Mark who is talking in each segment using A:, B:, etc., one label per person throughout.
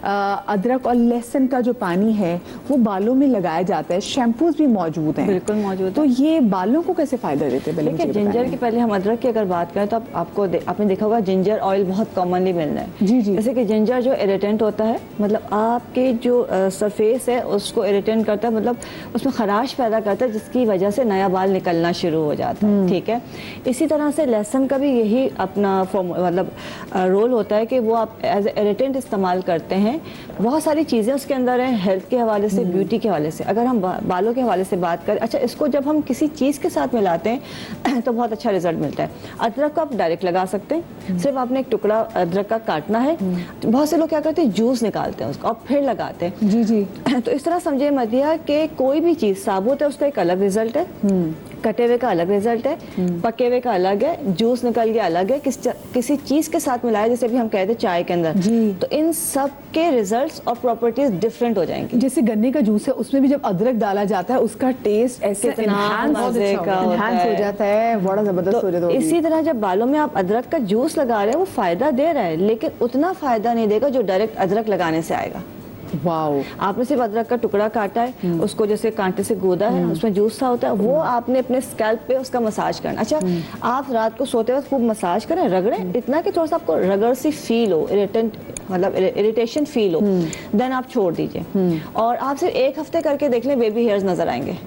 A: अदरक और लहसुन का जो पानी है वो बालों में लगाया जाता है, शैम्पूज भी मौजूद हैं।
B: बिल्कुल मौजूद।
A: तो ये बालों को कैसे फायदा देते हैं?
B: देखिए, जिंजर की पहले हम अदरक की अगर बात करें तो आपने देखा होगा जिंजर ऑयल बहुत कॉमनली मिल रहा है।
A: जी जी।
B: जैसे कि जिंजर जो इरिटेंट होता है, मतलब आपके जो सरफेस है उसको इरिटेंट करता है, मतलब उसमें खराश पैदा करता है, जिसकी वजह से नया बाल निकलना शुरू हो जाता है। ठीक है, इसी तरह से लहसुन का भी यही अपना मतलब रोल होता है कि वो आप एज इरिटेंट इस्तेमाल करते हैं। बहुत सारी चीज़ें उसके अंदर हैं, हेल्थ के हवाले से, ब्यूटी के हवाले से। अगर हम बालों के हवाले से बात करें, अच्छा, इसको जब हम किसी चीज़ के साथ मिलाते हैं तो बहुत अच्छा रिजल्ट मिलता है। अदरक को आप डायरेक्ट लगा सकते हैं, सिर्फ आपने एक टुकड़ा अदरक का काटना है। बहुत से लोग क्या करते हैं, जूस निकालते हैं उसको और फिर लगाते हैं।
A: जी जी।
B: तो इस तरह समझिए मदिया कि कोई भी चीज़ साबुत है उसका एक अलग रिजल्ट है, कटे हुए का अलग रिजल्ट है, पके हुए का अलग है, जूस निकल गया अलग है, किसी चीज़ के साथ मिलाया, जैसे भी हम कहते हैं चाय के अंदर, तो इन सब के रिजल्ट्स और प्रॉपर्टीज डिफरेंट हो जाएंगे।
A: जैसे गन्ने का जूस है, उसमें भी जब अदरक डाला जाता है उसका टेस्ट ऐसे एनहांस हो जाता है, बड़ा जबरदस्त हो जाता है।
B: इसी तरह जब बालों में आप अदरक का जूस लगा रहे हैं, वो फायदा दे रहा है, लेकिन उतना फायदा नहीं देगा जो डायरेक्ट अदरक लगाने से आएगा।
A: वाओ।
B: आपने सिर्फ अदरक का टुकड़ा काटा है, उसको जैसे कांटे से गोदा है, उसमें जूस सा होता है, वो आपने अपने स्कैल्प पे उसका मसाज करना। अच्छा, आप रात को सोते वक्त खूब मसाज करें, रगड़ें, इतना कि थोड़ा सा आपको रगड़ सी फील हो, मतलब इरिटेशन फील हो, देन आप छोड़ दीजिए। और आप सिर्फ 1 हफ्ते करके देख लें, बेबी हेयर्स नजर आएंगे।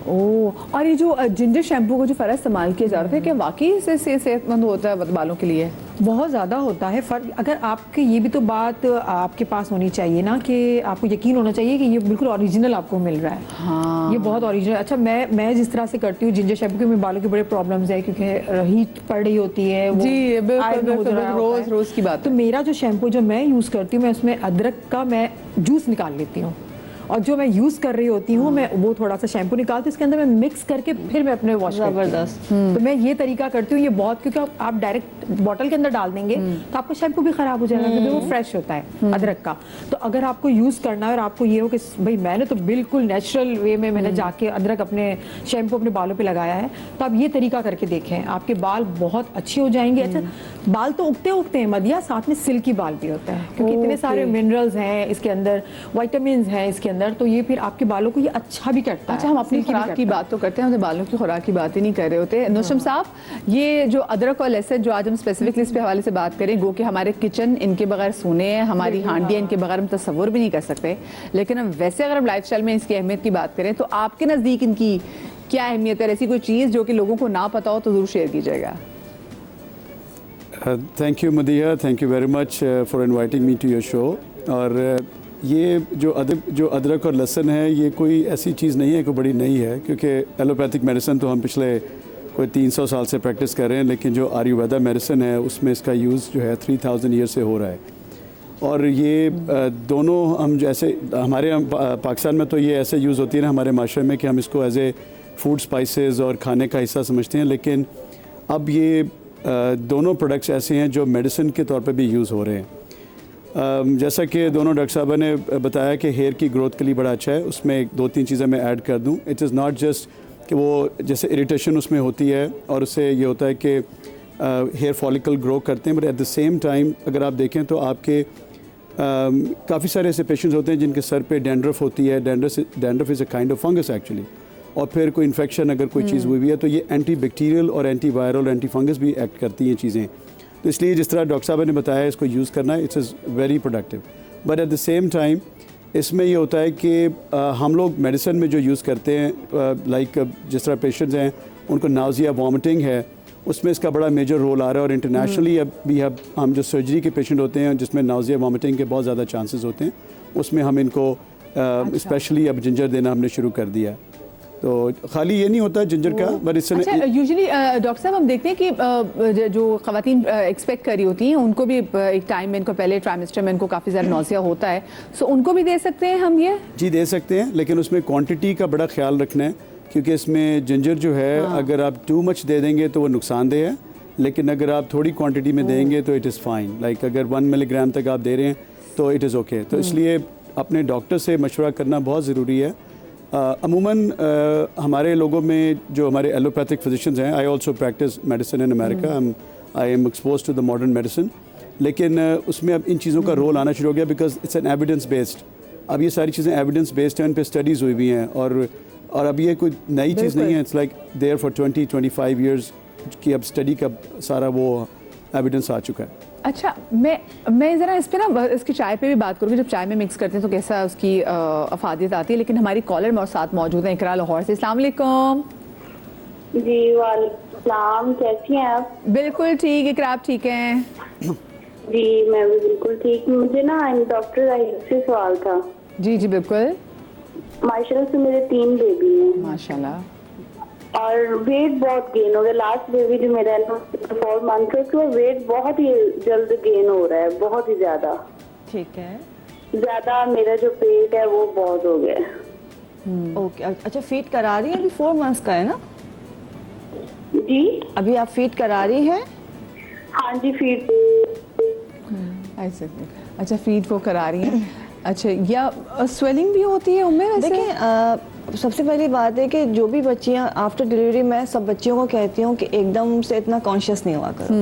A: ओह, और ये जो जिंजर शैम्पू को जो फ़र्क इस्तेमाल किया जा रहा है, क्या वाकई इससे सेहतमंद होता है बालों के लिए?
C: बहुत ज़्यादा होता है फ़र्क। अगर आपके ये भी तो बात आपके पास होनी चाहिए ना कि आपको यकीन होना चाहिए कि ये बिल्कुल ओरिजिनल आपको मिल रहा है।
A: हाँ,
C: ये बहुत ओरिजिनल। अच्छा, मैं जिस तरह से करती हूँ जिंजर शैम्पू के, मेरे बालों के बड़े प्रॉब्लम्स है क्योंकि हीट पड़ रही होती है।
A: जी बिल्कुल, रोज़ की बात।
C: तो मेरा जो शैम्पू जो मैं यूज़ करती हूँ, मैं उसमें अदरक का मैं जूस निकाल लेती हूँ, और जो मैं यूज़ कर रही होती हूँ मैं वो थोड़ा सा शैम्पू निकालती हूँ, इसके अंदर मैं मिक्स करके फिर मैं अपने वॉश
B: जबरदस्त।
C: तो मैं ये तरीका करती हूँ। ये बहुत, क्योंकि आप डायरेक्ट बॉटल के अंदर डाल देंगे तो आपका शैम्पू भी खराब हो जाएगा, क्योंकि वो फ्रेश होता है अदरक का। तो अगर आपको यूज़ करना है और आपको ये हो कि भाई मैंने तो बिल्कुल नेचुरल वे में मैंने जाके अदरक अपने शैम्पू अपने बालों पर लगाया है, तो आप ये तरीका करके देखें, आपके बाल बहुत अच्छे हो जाएंगे। अच्छा, बाल तो उगते हैं मदिया, साथ में सिल्की बाल भी होता है, क्योंकि इतने सारे मिनरल्स हैं इसके अंदर, विटामिन हैं इसके अंदर, तो ये फिर आपके बालों को ये अच्छा भी करता है।
A: अच्छा, हम अपनी खुराक की बात तो करते हैं, हम बालों की खुराक की बात ही नहीं कर रहे होते। नौशम साहब, ये जो अदरक और लहसुन जो आज हम स्पेसिफिकली इस पे हवाले से बात करें, गो कि हमारे किचन इनके बगैर सोने हैं, हमारी हांडियाँ इनके बगैर हम तस्वुर भी नहीं कर सकते, लेकिन हम वैसे अगर हम लाइफस्टाइल में इसकी अहमियत की बात करें तो आपके नज़दीक इनकी क्या अहमियत है? ऐसी कोई चीज़ जो कि लोगों को ना पता हो तो ज़रूर शेयर कीजिएगा।
D: Thank you Madiya, thank you very much for inviting me to your show. और ये जो अदरक और लहसुन है, ये कोई ऐसी चीज़ नहीं है, कोई बड़ी नई है, क्योंकि एलोपैथिक मेडिसिन तो हम पिछले कोई 300 साल से प्रैक्टिस कर रहे हैं, लेकिन जो आयुर्वेदा मेडिसिन है उसमें इसका यूज़ जो है 3000 ईयर से हो रहा है। और ये दोनों हम जैसे हमारे पाकिस्तान में तो ये ऐसे यूज़ होती है ना हमारे माशरे में कि हम इसको एज ए फूड स्पाइसेस और खाने का हिस्सा समझते हैं, लेकिन अब ये दोनों प्रोडक्ट्स ऐसे हैं जो मेडिसिन के तौर पे भी यूज़ हो रहे हैं। जैसा कि दोनों डॉक्टर साहब ने बताया कि हेयर की ग्रोथ के लिए बड़ा अच्छा है, उसमें 2-3 चीज़ें मैं ऐड कर दूं। इट इज़ नॉट जस्ट कि वो जैसे इरिटेशन उसमें होती है और उससे ये होता है कि हेयर फॉलिकल ग्रो करते हैं, but at the same time अगर आप देखें तो आपके काफ़ी सारे ऐसे पेशेंट्स होते हैं जिनके सर पे डैंड्रफ होती है। Dandruff is a kind of fungus actually, और फिर कोई इन्फेक्शन अगर कोई चीज़ हुई भी है तो ये एंटी बैक्टीरियल और एंटी वायरल एंटी फंगस भी एक्ट करती हैं चीज़ें। तो इसलिए जिस तरह डॉक्टर साहब ने बताया इसको यूज़ करना, it's is very productive. But at the same time इसमें ये होता है कि हम लोग मेडिसिन में जो यूज़ करते हैं, लाइक जिस तरह पेशेंट्स हैं उनको नाउजिया वॉमिटिंग है, उसमें इसका बड़ा मेजर रोल आ रहा है। और इंटरनेशनली अब भी हम जो सर्जरी के पेशेंट होते हैं जिसमें नाउजिया वॉमिटिंग के बहुत ज़्यादा चांसेस होते हैं, उसमें हम इनको स्पेशली अब जिंजर देना हमने शुरू कर दिया है। तो खाली ये नहीं होता जिंजर का, बट इससे
A: यूजुअली डॉक्टर साहब हम देखते हैं कि जो ख़वातीन एक्सपेक्ट करी होती हैं उनको भी एक टाइम में, इनको पहले ट्राइमेस्टर में इनको काफ़ी ज़्यादा नौसिया होता है, सो उनको भी दे सकते हैं हम ये?
D: जी दे सकते हैं, लेकिन उसमें क्वांटिटी का बड़ा ख्याल रखना है, क्योंकि इसमें जिंजर जो है अगर आप टू मच दे देंगे तो वो नुकसानदेह है, लेकिन अगर आप थोड़ी क्वांटिटी में देंगे तो इट इज़ फाइन। लाइक अगर 1 मिलीग्राम तक आप दे रहे हैं तो इट इज़ ओके। तो इसलिए अपने डॉक्टर से मशवरा करना बहुत ज़रूरी है। अमूमन हमारे लोगों में जो हमारे एलोपैथिक फिजिशियंस हैं, I also practise medicine in America, I am expose to the modern medicine. लेकिन उसमें अब इन चीज़ों का रोल आना शुरू हो गया because it's an evidence based. अब ये सारी चीज़ें एविडेंस बेस्ड हैं, इन पे स्टडीज़ हुई हुई हैं और अब ये कोई नई चीज़ नहीं है। It's like there for 20-25 years की अब स्टडी का सारा वो एविडेंस आ चुका है।
A: अच्छा, मैं ज़रा इस पे ना इसकी चाय पे भी बात करूँगी। जब चाय में मिक्स करते हैं तो कैसा उसकी अफादियत आती है, लेकिन हमारी कॉलर और साथ मौजूद हैं इकरा लाहौर से। अस्सलाम वालेकुम।
E: जी वालेकुम, कैसी हैं आप?
A: बिल्कुल ठीक, इकरा आप ठीक हैं?
E: जी मैं भी बिल्कुल ठीक। मुझे ना डॉक्टर आयुष से सवाल था।
A: जी जी बिल्कुल।
E: माशाल्लाह से मेरे 3 बेबी हैं
A: माशाल्लाह।
E: और वेट बहुत गेन हो गया। लास्ट बेबी जो मेरा है 4 मंथ का, उसका वेट बहुत ही जल्द गेन हो रहा है, बहुत ही ज्यादा।
B: ठीक है,
E: ज्यादा मेरा जो पेट है वो बहुत हो गया है।
B: ओके। अच्छा, फीड करा रही है? अभी 4 मंथ्स का है ना?
E: जी
B: अभी आप फीड करा रही है?
E: हाँ जी, फीड।
A: ऐसे अच्छा, फीड वो करा रही हैं। अच्छा, या स्वेलिंग भी होती है उनमें वैसे?
B: देखिए, सबसे पहली बात है कि जो भी बच्चियां आफ्टर डिलीवरी, मैं सब बच्चियों को कहती हूँ कि एकदम से इतना कॉन्शियस नहीं हुआ करो।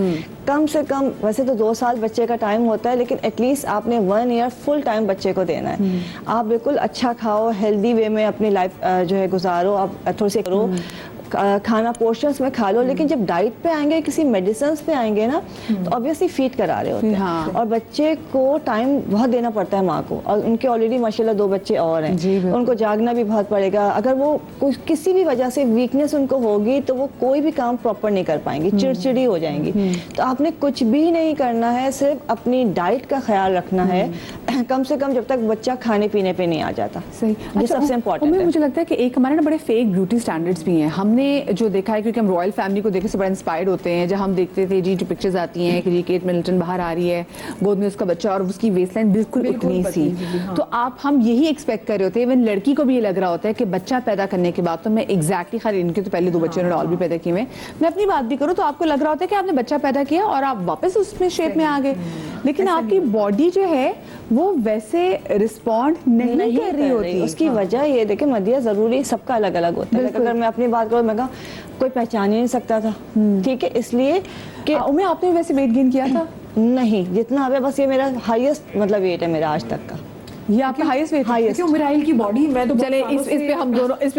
B: कम से कम, वैसे तो 2 साल बच्चे का टाइम होता है, लेकिन एटलीस्ट आपने 1 ईयर फुल टाइम बच्चे को देना है। आप बिल्कुल अच्छा खाओ, हेल्दी वे में अपनी लाइफ जो है गुजारो, आप थोड़ी सी करो खाना, पोर्शंस में खा लो। लेकिन जब डाइट पे आएंगे, किसी मेडिसिन पे आएंगे ना, तो ऑब्वियसली फीड करा रहे होते हैं।
A: हाँ।
B: और बच्चे को टाइम बहुत देना पड़ता है माँ को, और उनके ऑलरेडी माशाल्लाह 2 बच्चे और हैं, उनको जागना भी बहुत पड़ेगा। अगर वो किसी भी वजह से वीकनेस उनको होगी तो वो कोई भी काम प्रॉपर नहीं कर पाएंगी, चिड़चिड़ी हो जाएंगी। तो आपने कुछ भी नहीं करना है, सिर्फ अपनी डाइट का ख्याल रखना है, कम से कम जब तक बच्चा खाने पीने पे नहीं आ जाता।
A: सही,
B: ये सबसे इम्पोर्टेंट है।
A: मुझे लगता है कि एक हमारे ना बड़े फेक ब्यूटी स्टैंडर्ड्स भी हैं। हमने जो देखा है, क्योंकि हम रॉयल फैमिली को देखे से बड़ा इंस्पायर्ड होते हैं। जब हम देखते थे जी, जो पिक्चर्स आती हैं कि जी केट मिडलटन बाहर आ रही है, गोद में उसका बच्चा और उसकी वेस्टलाइन बिल्कुल उतनी सी, तो हम यही एक्सपेक्ट कर रहे होते हैं। इवन लड़की को भी ये लग रहा होता है कि बच्चा पैदा करने के बाद, तो मैं एग्जैक्टली खाली इनके तो पहले 2 बच्चे उन्होंने और भी पैदा किए हुए, मैं अपनी बात भी करूँ तो आपको लग रहा होता है कि आपने बच्चा पैदा किया और आप वापस उसमें शेप में आ गए, लेकिन आपकी बॉडी जो है वो वैसे रिस्पॉन्ड नहीं कर रही होती।
B: उसकी वजह ये देखिए, मदिया जरूरी सबका अलग अलग होता है। अगर मैं अपनी बात करूँ, मैं कहा कोई पहचान ही नहीं सकता था, ठीक है, इसलिए कि
A: उम्मीद आपने वैसे वेट गेन किया था?
B: नहीं, जितना अब है, बस ये मेरा हाईएस्ट मतलब वेट है मेरा आज तक का।
A: ये आपका हाईएस्ट वेट?
C: क्योंकि उमराइल की बॉडी, मैं तो
A: चले इस पे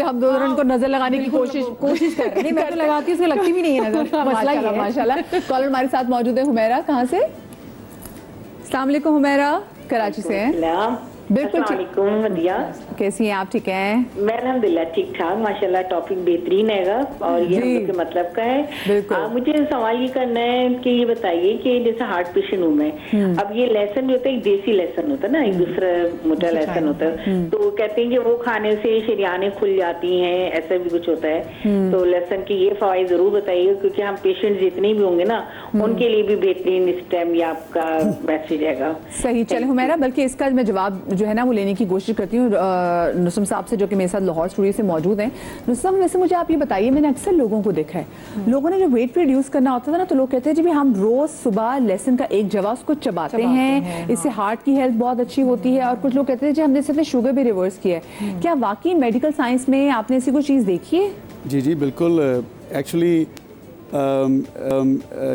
A: हम दोनों को नजर लगाने की कोशिश
C: कर रहे हैं। मैं तो लगाती हूँ, लगती भी नहीं है नजर। मसला ये है।
A: माशाल्लाह। कॉलर हमारे साथ मौजूद है हुमैरा। कहाँ से? अस्सलाम वालेकुम हुमैरा, कराची से हैं। बिल्कुल ठीक।
E: मदिया,
A: कैसी हैं आप? ठीक हैं?
E: मैं अल्हम्दुलिल्लाह ठीक ठाक, माशाल्लाह। टॉपिक बेहतरीन हैगा और ये हम लोग के मतलब का है।
A: बिल्कुल।
E: मुझे सवाल ये करना है कि ये बताइए कि जैसे हार्ट पेशेंट हूँ मैं, अब ये लहसुन जो होता है, एक देसी लहसुन होता है ना, एक दूसरा मोटा लहसुन होता है, तो कहते हैं कि वो खाने से शरियानें खुल जाती हैं, ऐसा भी कुछ होता है। तो लहसुन की ये फायदे जरूर बताइए, क्योंकि हम पेशेंट जितने भी होंगे ना, उनके लिए भी बेहतरीन इस टाइम ये आपका मैसेज हैगा।
A: सही। चले हुमैरा, बल्कि इसका मैं जवाब जो है ना वो लेने की कोशिश करती हूँ नुसम साहब से, जो कि मेरे साथ लाहौर स्टूडियो से मौजूद हैं। नुसम, वैसे मुझे आप ये बताइए, मैंने अक्सर लोगों को देखा है, लोगों ने जो वेट रिड्यूस करना होता था ना, तो लोग कहते हैं जी हम रोज सुबह लहसुन का एक जवा उसको चबाते हैं, इससे हार्ट की हेल्थ बहुत अच्छी होती है। और कुछ लोग कहते हैं जी हमने सिर्फ शुगर भी रिवर्स किया है। क्या वाकई मेडिकल साइंस में आपने ऐसी कोई चीज़ देखी है?
D: जी जी बिल्कुल। एक्चुअली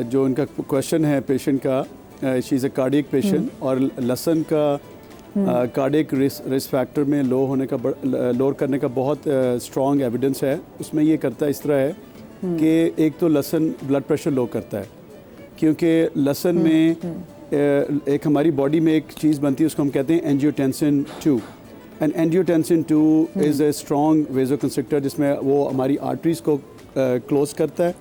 D: जो इनका क्वेश्चन है पेशेंट का, she is a cardiac patient, और लहसुन का कार्डियक रिस्क फैक्टर में लोअर करने का बहुत स्ट्रॉन्ग एविडेंस है। उसमें ये करता है इस तरह है कि एक तो लहसुन ब्लड प्रेशर लो करता है, क्योंकि लहसुन में एक हमारी बॉडी में एक चीज़ बनती है, उसको हम कहते हैं angiotensin 2। And angiotensin 2 is a strong vasoconstrictor, जिसमें वो हमारी आर्टरीज को क्लोज करता है,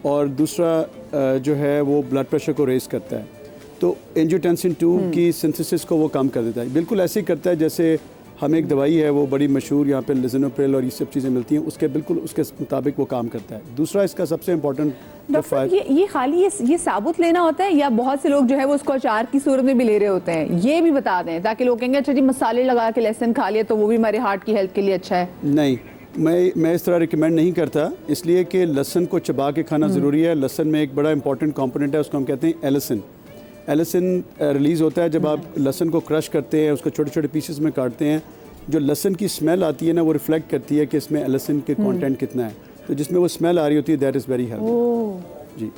D: और दूसरा जो है वो ब्लड प्रेशर को रेज करता है। तो एंजियोटेंसिन 2 की सिंथेसिस को वो कम कर देता है। बिल्कुल ऐसे ही करता है जैसे हम एक दवाई है, वो बड़ी मशहूर यहाँ पे लिजोनोप्रिल और ये सब चीज़ें मिलती हैं, उसके बिल्कुल उसके मुताबिक वो काम करता है। दूसरा इसका सबसे इम्पोर्टेंट
A: डॉक्टर, ये खाली ये साबुत लेना होता है, या बहुत से लोग जो है वो उसको अचार की सूरत में भी ले रहे होते हैं? ये भी बता दें ताकि लोग कहेंगे अच्छा जी मसाले लगा के लहसुन खा लिया तो वो भी हमारे हार्ट की हेल्थ के लिए अच्छा है।
D: नहीं, मैं इस तरह रिकमेंड नहीं करता, इसलिए कि लहसुन को चबा के खाना ज़रूरी है। लहसुन में एक बड़ा इंपॉर्टेंट कंपोनेंट है, उसको हम कहते हैं एलिसिन। एलिसिन रिलीज़ होता है जब आप लहसुन को क्रश करते हैं, उसको छोटे छोटे पीसेस में काटते हैं। जो लहसुन की स्मेल आती है ना, वो रिफ्लेक्ट करती है कि इसमें एलिसिन के कंटेंट कितना है। तो जिसमें वो स्मेल आ रही होती है, दैट इज़ वेरी हेल्दी। जी।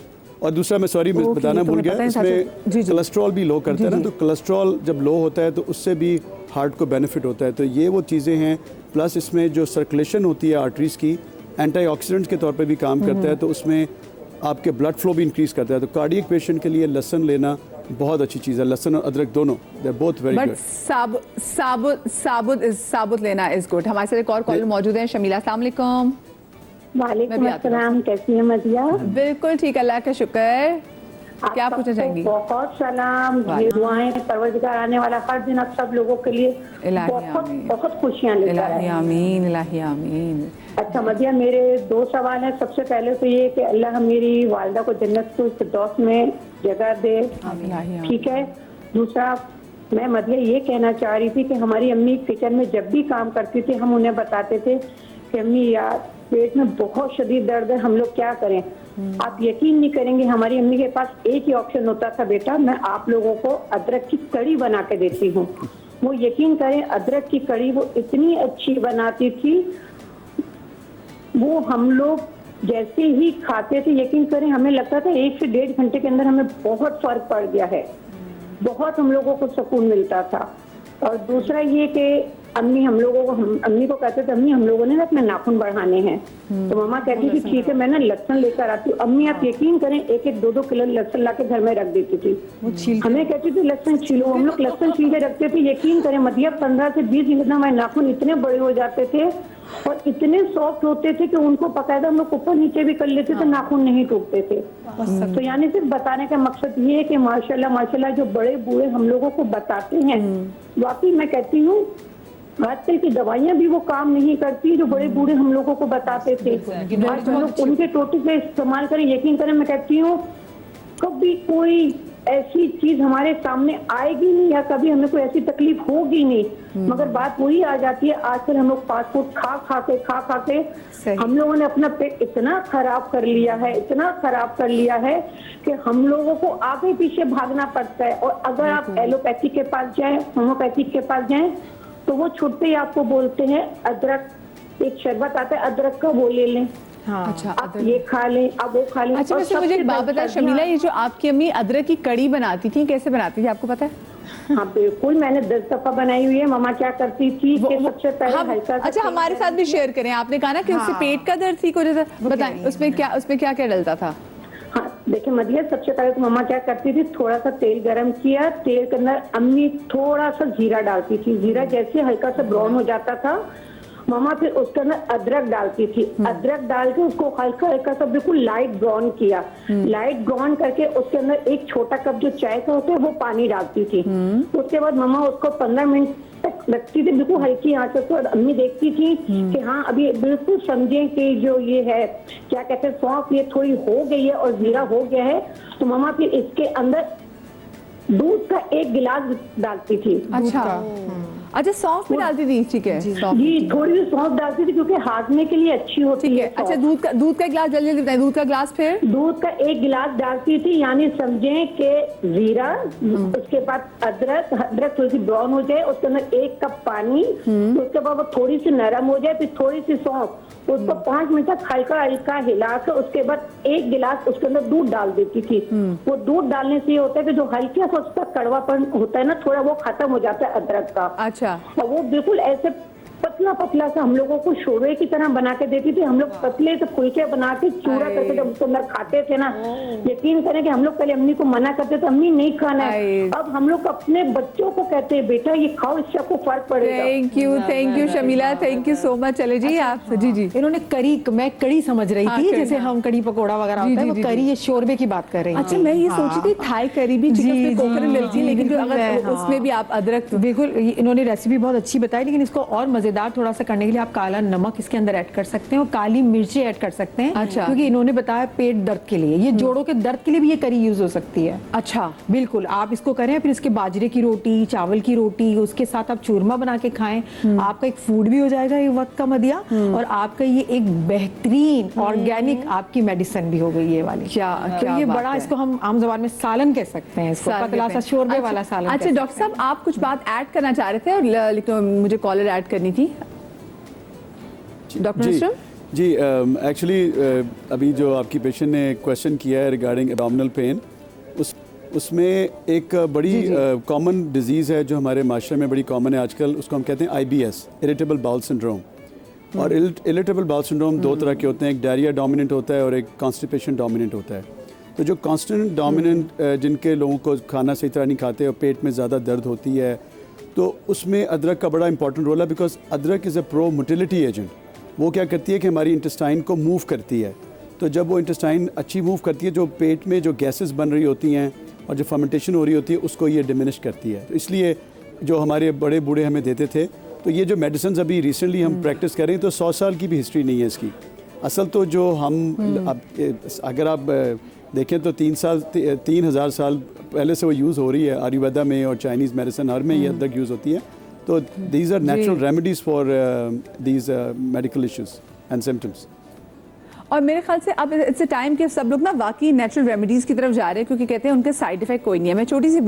D: और दूसरा मैं सॉरी मैं
A: ओके,
D: बताना
A: तो
D: भूल
A: मैं
D: गया,
A: पता नहीं था
D: इसमें
A: तो- जी, जी।
D: कोलेस्ट्रॉल भी लो करता है ना, तो कोलेस्ट्रॉल जब लो होता है तो उससे भी हार्ट को बेनिफिट होता है। तो ये वो चीज़ें हैं, प्लस इसमें जो सर्कुलेशन होती है आर्टरीज की, एंटीऑक्सीडेंट्स के तौर पे भी काम करता है, तो उसमें आपके ब्लड फ्लो भी इंक्रीज करता है। तो कार्डियक पेशेंट के लिए लहसुन लेना बहुत अच्छी चीज़ है, लहसुन और अदरक दोनों, they are both very
A: but
D: good.
A: साबुत लेना इज गुड। हमारे साथ एक और कॉलर मौजूद है, शमीला, अस्सलाम वालेकुम। मैं
F: वालेकुम
A: भी आती हूँ।
F: अस्सलाम, कैसी है मदिया?
A: बिल्कुल ठीक, अल्लाह का शुक्र। क्या
F: आप
A: पूछना
F: सबको
A: चाहेंगी?
F: बहुत सलाम, ये दुआएं परवरदिगार आने वाला हर दिन आप सब लोगों के लिए
A: इलाही
F: बहुत
A: आमीन।
F: बहुत खुशियां लेकर
A: इलाही
F: आए।
A: आमीन, इलाही आमीन।
F: अच्छा मदिया, मेरे 2 सवाल हैं। सबसे पहले तो ये कि अल्लाह मेरी वालिदा को जन्नत फिरदौस में जगह दे,
A: इलाही आमीन।
F: ठीक है। दूसरा, मैं मदिया ये कहना चाह रही थी कि हमारी अम्मी किचन में जब भी काम करती थी, हम उन्हें बताते थे कि अम्मी यार पेट में बहुत शदीद दर्द है, हम लोग क्या करें? आप यकीन नहीं करेंगे, हमारी अम्मी के पास एक ही ऑप्शन होता था, बेटा मैं आप लोगों को अदरक की कड़ी बना के देती हूँ। वो यकीन करें, अदरक की कड़ी वो इतनी अच्छी बनाती थी, वो हम लोग जैसे ही खाते थे, यकीन करें हमें लगता था 1 से 1.5 घंटे के अंदर हमें बहुत फर्क पड़ गया है, बहुत हम लोगों को सुकून मिलता था। और दूसरा ये कि अम्मी हम लोगों को, हम अम्मी को कहते थे अम्मी हम लोगों ने ना अपने नाखून बढ़ाने हैं, तो मम्मा कहती थी ठीक है मैं ना लहसुन लेकर आती हूँ। अम्मी आप यकीन करें 1-1, 2-2 किलो लहसुन ला के घर में रख देती थी। हमें कहती थी लहसुन छीलो, हम लोग लहसुन छील के रखते थे। यकीन करें मदिया 15 से 20 मिनट में हमारे नाखून इतने बड़े हो जाते थे और इतने सॉफ्ट होते थे कि उनको पकाया हम लोग ऊपर नीचे भी कर लेते थे, नाखून नहीं टूटते थे। तो यानी सिर्फ बताने का मकसद ये है कि माशाल्लाह माशाल्लाह जो बड़े बूढ़े हम लोगों को बताते हैं, वाकई मैं कहती हूँ आजकल की दवाइयाँ भी वो काम नहीं करती जो बड़े बूढ़े हम लोगों को बताते थे। आज हम लोग उनके टोटके से इस्तेमाल करें, यकीन करें मैं कहती हूँ कभी कोई ऐसी चीज हमारे सामने आएगी नहीं या कभी हमें कोई ऐसी तकलीफ होगी नहीं। मगर बात वही आ जाती है, आजकल हम लोग फास्ट फूड खा के हम लोगों ने अपना पेट इतना खराब कर लिया है, इतना खराब कर लिया है कि हम लोगों को आगे पीछे भागना पड़ता है। और अगर आप एलोपैथी के पास जाएं, होम्योपैथिक के पास जाएं, तो वो छुट्टे ही आपको बोलते हैं अदरक, एक शरबत आता है अदरक का, वो ले लें।
C: हाँ।
A: अच्छा,
F: आप ये खा लें, आप वो खा लें।
A: अच्छा
F: और
A: वैसे मुझे एक
F: सबसे
A: बात बताएं
F: सर्दियाँ-
A: शमीला, ये जो आपकी अम्मी अदरक की कड़ी बनाती थी, कैसे बनाती थी आपको पता है?
F: हाँ बिल्कुल, मैंने 10 दफा बनाई हुई है। मम्मा क्या करती थी कि सबसे पहले हल्का सा
A: अच्छा
F: तेल
A: हमारे साथ भी शेयर करें। आपने कहा ना कि उससे पेट का दर्द ठीक हो जाता, बताएं उसमें क्या क्या डलता था?
F: हाँ देखिए मदिया, सबसे पहले तो मम्मा क्या करती थी, थोड़ा सा तेल गरम किया, तेल के अंदर अम्मी थोड़ा सा जीरा डालती थी। जीरा जैसे हल्का सा ब्राउन हो जाता था, मम्मा फिर उसके अंदर अदरक डालती थी। अदरक डाल के उसको हल्का हल्का सा बिल्कुल लाइट ब्राउन किया। लाइट ब्राउन करके उसके अंदर 1 छोटा कप जो चाय का होता है वो पानी डालती थी। उसके बाद मम्मा उसको 15 मिनट तक रखती थी बिल्कुल हल्की आंच पर। और अम्मी देखती थी कि हाँ अभी बिल्कुल समझे कि जो ये है क्या कहते हैं सौंफ ये थोड़ी हो गई है और जीरा हो गया है, तो मम्मा फिर इसके अंदर दूध का 1 गिलास डालती थी।
A: अच्छा सौंफ भी डालती थी, ठीक है। सौंफ
F: जी थोड़ी सी सौंफ डालती थी क्योंकि हाजमे के लिए अच्छी होती
A: ठीक
F: है।
A: है। अच्छा दूध का गिलास जल्दी बताएं, दूध का गिलास फिर
F: दूध का 1 गिलास डालती थी, यानी समझें कि जीरा, उसके बाद अदरक थोड़ी सी ब्राउन हो जाए, उसके अंदर 1 कप पानी, उसके बाद वो थोड़ी सी नरम हो जाए, फिर थोड़ी सी सौंफ, उसको 5 मिनट तक हल्का हल्का हिला कर उसके बाद 1 गिलास उसके अंदर दूध डाल देती थी। वो दूध डालने से ये होता है कि जो हल्का सा उसका कड़वापन होता है ना थोड़ा, वो खत्म हो जाता है अदरक का।
A: अच्छा
F: और वो बिल्कुल ऐसे पतला पतला सा हम लोगों को शोरबे की तरह बना के देती थी। हम लोग पतले से फुलके बना के चूड़ा करके जब उसके अंदर खाते थे ना, यकीन करें कि हम लोग पहले अम्मी को मना करते थे अम्मी नहीं खाना है, अब हम लोग अपने बच्चों को कहते हैं बेटा ये खाओ, इससे आपको फर्क पड़ेगा।
A: Thank you Shamila, thank you so much. चले जी आप जी
C: इन्होंने मैं कड़ी समझ रही
A: हाँ,
C: थी,
A: कड़ी,
C: जैसे
A: हाँ।
C: हम कड़ी पकौड़ा वगैरह
A: जी,
C: होता है,
A: जी,
C: वो
A: जी,
C: कड़ी
A: जी।
C: ये शोरबे की बात कर रही थी।
A: अच्छा मैं ये सोची थी थाई करी भी
C: जी,
A: चिकन कोकोनट
C: जी,
A: मिलती है, लेकिन
C: जी,
A: अगर
C: बिल्कुल
A: उसमें भी आप अदरक
C: बिल्कुल इन्होंने रेसिपी बहुत अच्छी बताई, लेकिन इसको और मजेदार थोड़ा सा करने के लिए आप काला नमक इसके अंदर ऐड कर सकते हैं और काली मिर्ची ऐड कर सकते हैं।
A: अच्छा।
C: क्योंकि इन्होंने बताया पेट दर्द के लिए, ये जोड़ों के दर्द के लिए भी ये करी यूज हो सकती है।
A: अच्छा
C: बिल्कुल आप इसको करें, फिर इसके बाजरे की रोटी, चावल की रोटी, उसके साथ आप चूरमा बना के खाएं, आपका एक फूड भी हो जाएगा ये वक्त का मदिया, और आपका ये एक बेहतरीन ऑर्गेनिक आपकी मेडिसिन भी हो गई ये वाली।
A: क्या
C: तो ये
A: बात
C: बड़ा
A: है।
C: इसको हम आम जबान में सालन कह सकते हैं, इसको पतला सा शोरबे वाला सालन।
A: अच्छा डॉक्टर साहब आप कुछ बात ऐड करना चाह रहे थे, और लेकिन मुझे कॉलर ऐड करनी थी। डॉक्टर
D: जी
A: मिश्रा?
D: जी एक्चुअली अभी जो आपकी पेशेंट ने क्वेश्चन किया है रिगार्डिंग एब्डोमिनल पेन, उसमें एक बड़ी कॉमन डिजीज़ है जो हमारे माशरे में बड़ी कॉमन है आजकल, उसको हम कहते हैं IBS, इरिटेबल बाउल सिंड्रोम। और इरिटेबल बाउल सिंड्रोम दो तरह के होते हैं, एक डायरिया डोमिनेंट होता है और एक कॉन्स्टिपेशन डोमिनेंट होता है। तो जो कॉन्स्टेंट डोमिनेंट जिनके लोगों को खाना सही तरह नहीं खाते और पेट में ज़्यादा दर्द होती है, तो उसमें अदरक का बड़ा इंपॉर्टेंट रोल है, बिकॉज अदरक is a pro motility agent. वो क्या करती है कि हमारी इंटेस्टाइन को मूव करती है। तो जब वो इंटेस्टाइन अच्छी मूव करती है, जो पेट में जो गैसेस बन रही होती हैं और जो फर्मेंटेशन हो रही होती है, उसको ये डिमिनिश करती है। तो इसलिए जो हमारे बड़े बूढ़े हमें देते थे, तो ये जो मेडिसिन अभी रिसेंटली हम प्रैक्टिस कर रहे हैं, तो 100 साल की भी हिस्ट्री नहीं है इसकी। असल तो जो हम अब अगर आप देखें तो 3000 साल पहले से वो यूज़ हो रही है आयुर्वेदा में और चाइनीज़ मेडिसिन हर में ये अदरक यूज़ होती है। तो these are natural remedies for these medical issues and symptoms.
A: और मेरे ख्याल से अब इट्स अ टाइम कि सब लोग ना वाकई नेचुरल रेमेडीज़ की तरफ जा रहे हैं, क्योंकि कहते हैं उनके साइड इफेक्ट कोई नहीं है। मैं छोटी सी